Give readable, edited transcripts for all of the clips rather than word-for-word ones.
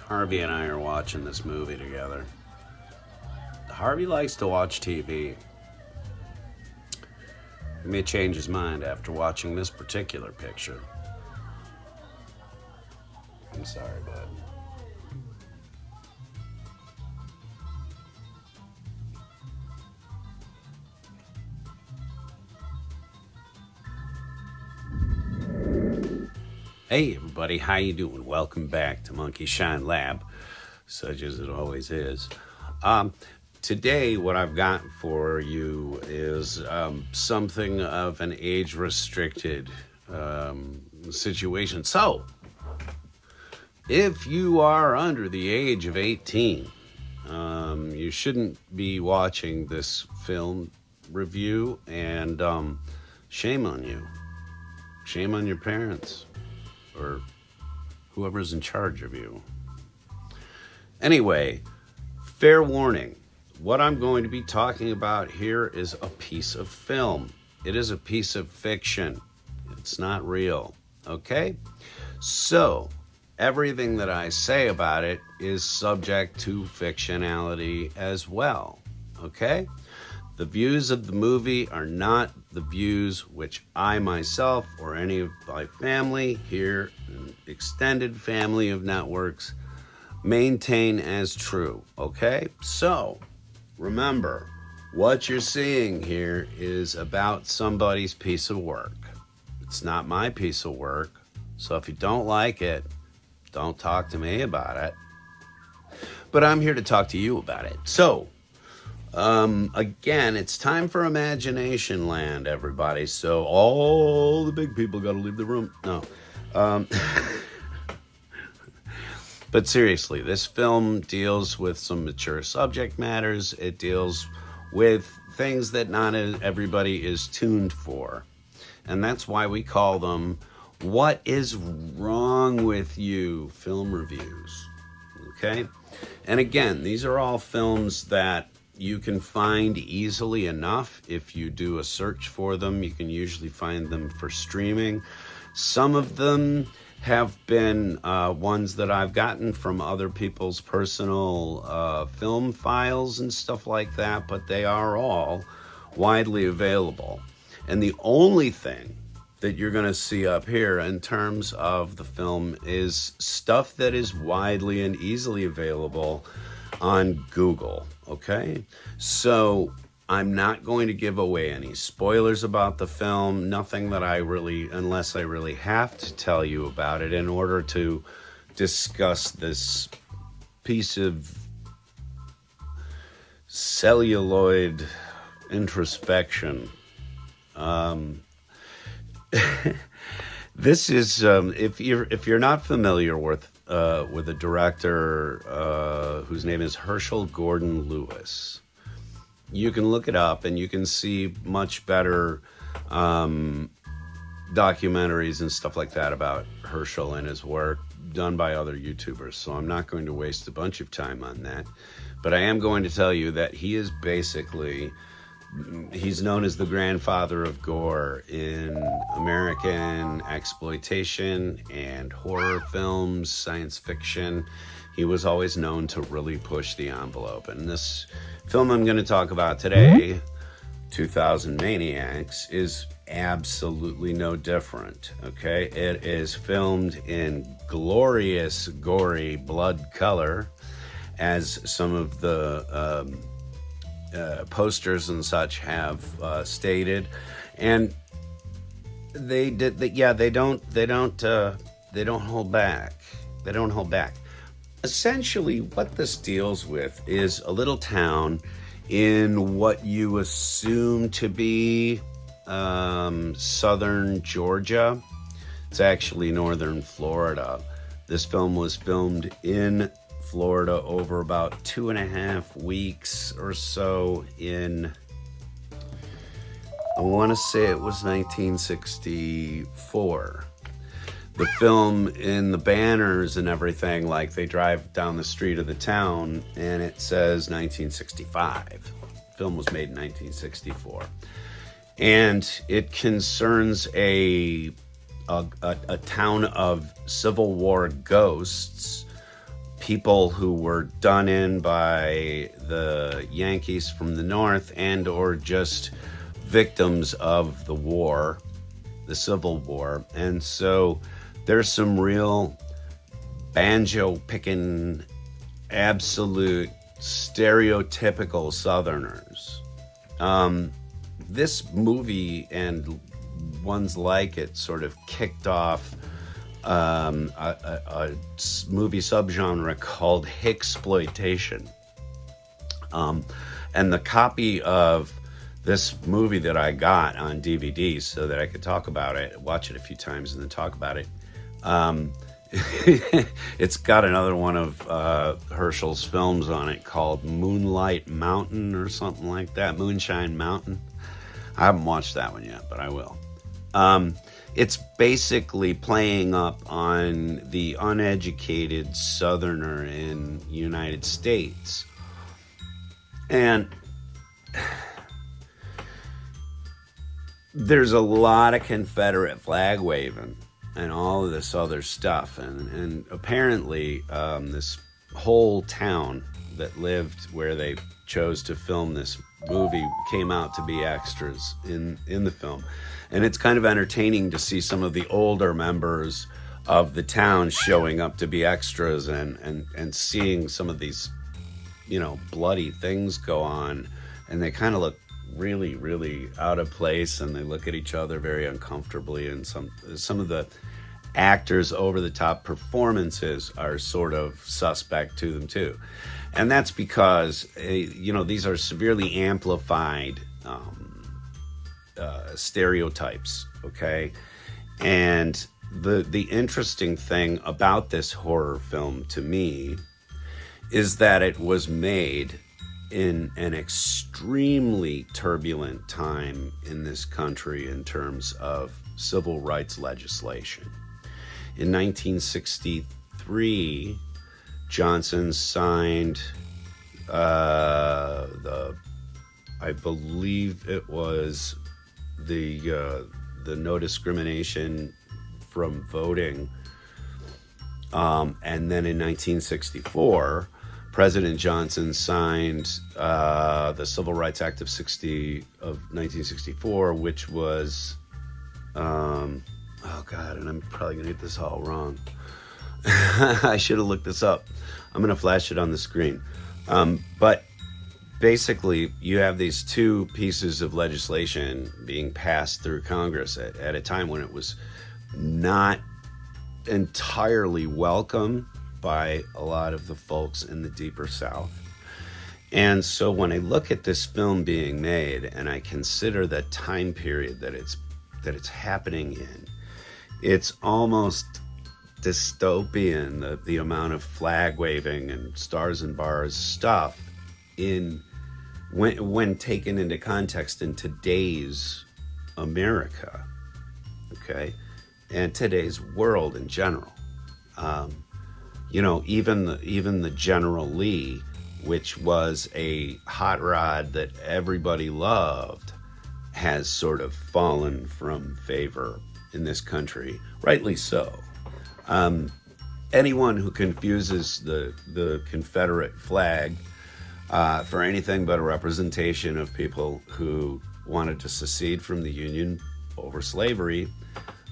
Harvey and I are watching this movie together. Harvey likes to watch TV. He may change his mind after watching this particular picture. I'm sorry, bud. Hey everybody, how you doing? Welcome back to Monkey Shine Lab, such as it always is. Today, what I've got for you is something of an age-restricted situation. So, if you are under the age of 18, you shouldn't be watching this film review, and shame on you. Shame on your parents. Or whoever's in charge of you. Anyway, fair warning. What I'm going to be talking about here is a piece of film. It is a piece of fiction. It's not real. Okay? So, everything that I say about it is subject to fictionality as well. Okay? The views of the movie are not the views which I myself or any of my family here, an extended family of networks, maintain as true, okay? So, remember, what you're seeing here is about somebody's piece of work. It's not my piece of work, so if you don't like it, don't talk to me about it. But I'm here to talk to you about it. So, again, it's time for imagination land, everybody. So all the big people got to leave the room. No. But seriously, this film deals with some mature subject matters. It deals with things that not everybody is tuned for. And that's why we call them What is Wrong with You film reviews. Okay? And again, these are all films that you can find easily enough. If you do a search for them, you can usually find them for streaming. Some of them have been ones that I've gotten from other people's personal film files and stuff like that, but they are all widely available. And the only thing that you're going to see up here in terms of the film is stuff that is widely and easily available on Google, okay? So I'm not going to give away any spoilers about the film, nothing that unless I really have to tell you about it in order to discuss this piece of celluloid introspection. This is, if you're not familiar with a director whose name is Herschel Gordon Lewis, you can look it up and you can see much better documentaries and stuff like that about Herschel and his work done by other YouTubers. So I'm not going to waste a bunch of time on that, but I am going to tell you that he's known as the grandfather of gore in American exploitation and horror films, science fiction. He was always known to really push the envelope. And this film I'm going to talk about today, 2000 Maniacs, is absolutely no different, okay? It is filmed in glorious, gory blood color, as some of the posters and such have stated, and they don't hold back. They don't hold back. Essentially, what this deals with is a little town in what you assume to be southern Georgia. It's actually northern Florida. This film was filmed in Florida over about 2.5 weeks or so in, I want to say it was 1964. The film, in the banners and everything, like they drive down the street of the town and it says 1965. The film was made in 1964. And it concerns a town of Civil War ghosts, people who were done in by the Yankees from the North, and or just victims of the war, the Civil War. And so there's some real banjo picking, absolute stereotypical Southerners. This movie and ones like it sort of kicked off a movie subgenre called Hicksploitation. And the copy of this movie that I got on DVD so that I could talk about it, watch it a few times and then talk about it, it's got another one of Herschel's films on it called Moonlight Mountain or something like that, Moonshine Mountain. I haven't watched that one yet, but I will. It's basically playing up on the uneducated Southerner in the United States. And there's a lot of Confederate flag waving and all of this other stuff. And apparently this whole town that lived where they chose to film this movie came out to be extras in the film. And it's kind of entertaining to see some of the older members of the town showing up to be extras and seeing some of these, bloody things go on. And they kind of look really, really out of place, and they look at each other very uncomfortably. And some of the actors' over-the-top performances are sort of suspect to them too. And that's because, these are severely amplified stereotypes, okay? And the interesting thing about this horror film to me is that it was made in an extremely turbulent time in this country in terms of civil rights legislation. In 1963, Johnson signed I believe it was the no discrimination from voting. And then in 1964, President Johnson signed the Civil Rights Act of 1964, which was, and I'm probably going to get this all wrong. I should have looked this up. I'm going to flash it on the screen. But basically, you have these two pieces of legislation being passed through Congress at a time when it was not entirely welcome by a lot of the folks in the deeper South. And so when I look at this film being made and I consider the time period that it's happening in, it's almost dystopian, the amount of flag waving and stars and bars stuff when taken into context in today's America, okay, and today's world in general. Even the General Lee, which was a hot rod that everybody loved, has sort of fallen from favor in this country, rightly so. Anyone who confuses the Confederate flag for anything but a representation of people who wanted to secede from the Union over slavery,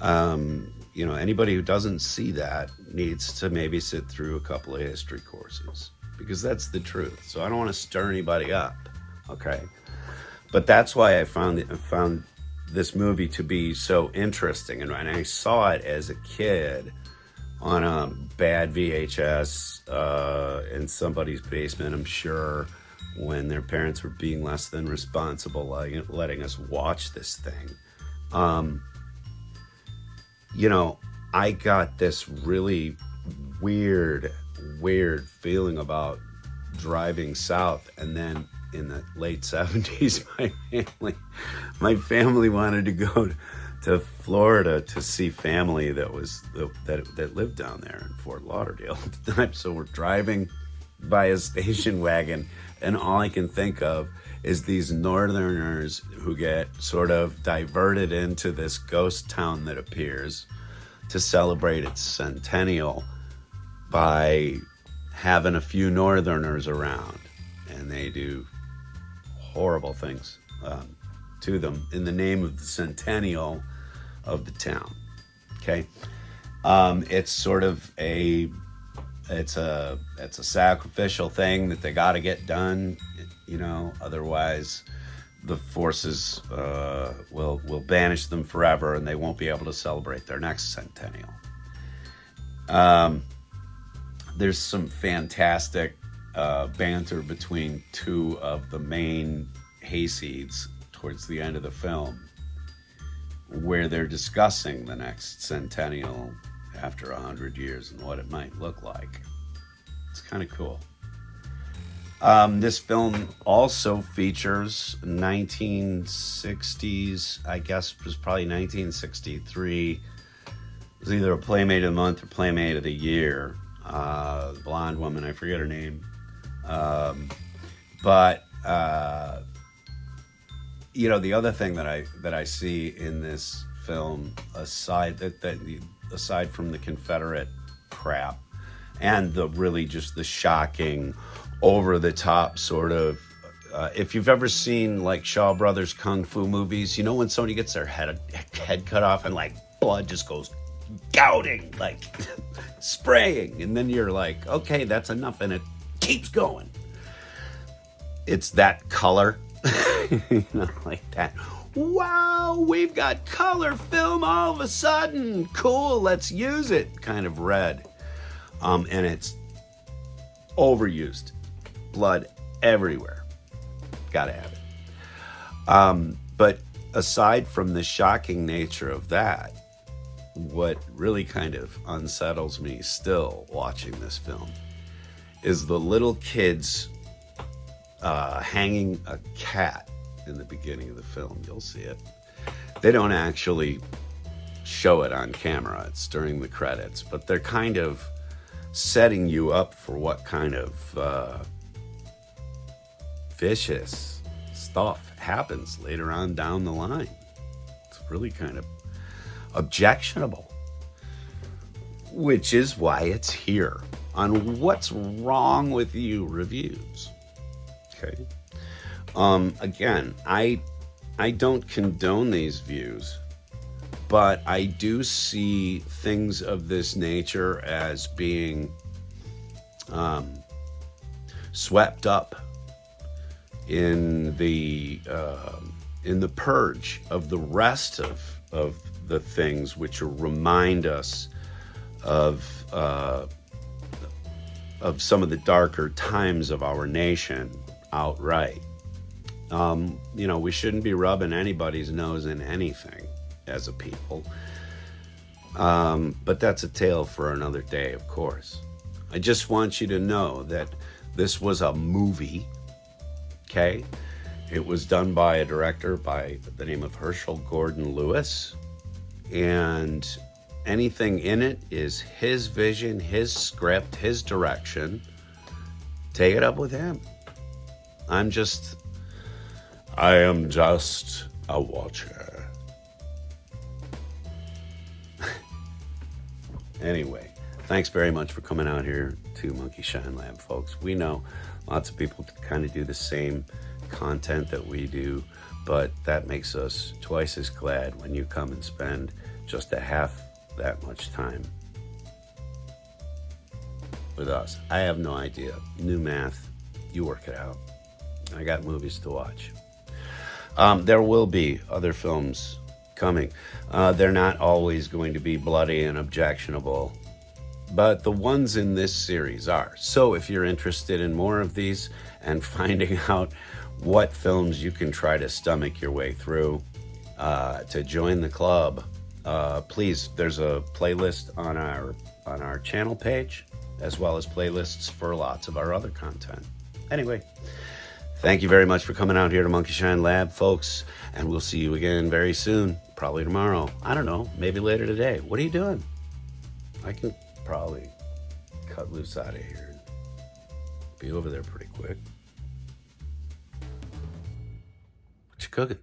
anybody who doesn't see that needs to maybe sit through a couple of history courses, because that's the truth. So I don't want to stir anybody up, okay? But that's why I found this movie to be so interesting, and I saw it as a kid on a bad VHS in somebody's basement, I'm sure, when their parents were being less than responsible, letting us watch this thing. I got this really weird feeling about driving south, and then in the late 70s, my family wanted to go to Florida to see family that lived down there in Fort Lauderdale at the time. So we're driving by a station wagon, and all I can think of is these Northerners who get sort of diverted into this ghost town that appears to celebrate its centennial by having a few Northerners around, and they do horrible things to them in the name of the centennial of the town. Okay, it's sort of it's a sacrificial thing that they got to get done, otherwise the forces will banish them forever, and they won't be able to celebrate their next centennial. There's some fantastic banter between two of the main hayseeds towards the end of the film, where they're discussing the next centennial after 100 years and what it might look like. It's kind of cool. This film also features 1960s, I guess it was probably 1963. It was either a Playmate of the Month or Playmate of the Year. Blonde woman, I forget her name. But the other thing that I see in this film, aside from the Confederate crap and the really just the shocking, over the top sort of, if you've ever seen like Shaw Brothers kung fu movies, when somebody gets their head cut off and like blood just goes gouting, like spraying, and then you're like, okay, that's enough, and it keeps going. It's that color, like that. Wow, we've got color film all of a sudden. Cool, let's use it. Kind of red. And it's overused. Blood everywhere. Gotta have it. But aside from the shocking nature of that, what really kind of unsettles me still watching this film is the little kids hanging a cat in the beginning of the film. You'll see it. They don't actually show it on camera. It's during the credits, but they're kind of setting you up for what kind of vicious stuff happens later on down the line. It's really kind of objectionable, which is why it's here on What's Wrong with You Reviews. Okay. Again, I don't condone these views, but I do see things of this nature as being swept up in the purge of the rest of the things which remind us of some of the darker times of our nation outright. We shouldn't be rubbing anybody's nose in anything as a people. But that's a tale for another day, of course. I just want you to know that this was a movie, okay? It was done by a director by the name of Herschel Gordon Lewis, and anything in it is his vision, his script, his direction. Take it up with him. I am just a watcher. Anyway, thanks very much for coming out here to Monkey Shine Lab, folks. We know lots of people kind of do the same content that we do, but that makes us twice as glad when you come and spend just a half that much time with us. I have no idea. New math. You work it out. I got movies to watch. There will be other films coming. They're not always going to be bloody and objectionable, but the ones in this series are. So if you're interested in more of these and finding out what films you can try to stomach your way through to join the club, please, there's a playlist on our channel page, as well as playlists for lots of our other content. Anyway, thank you very much for coming out here to Monkey Shine Lab, folks, and we'll see you again very soon, probably tomorrow. I don't know, maybe later today. What are you doing? I can probably cut loose out of here and be over there pretty quick. What you cooking?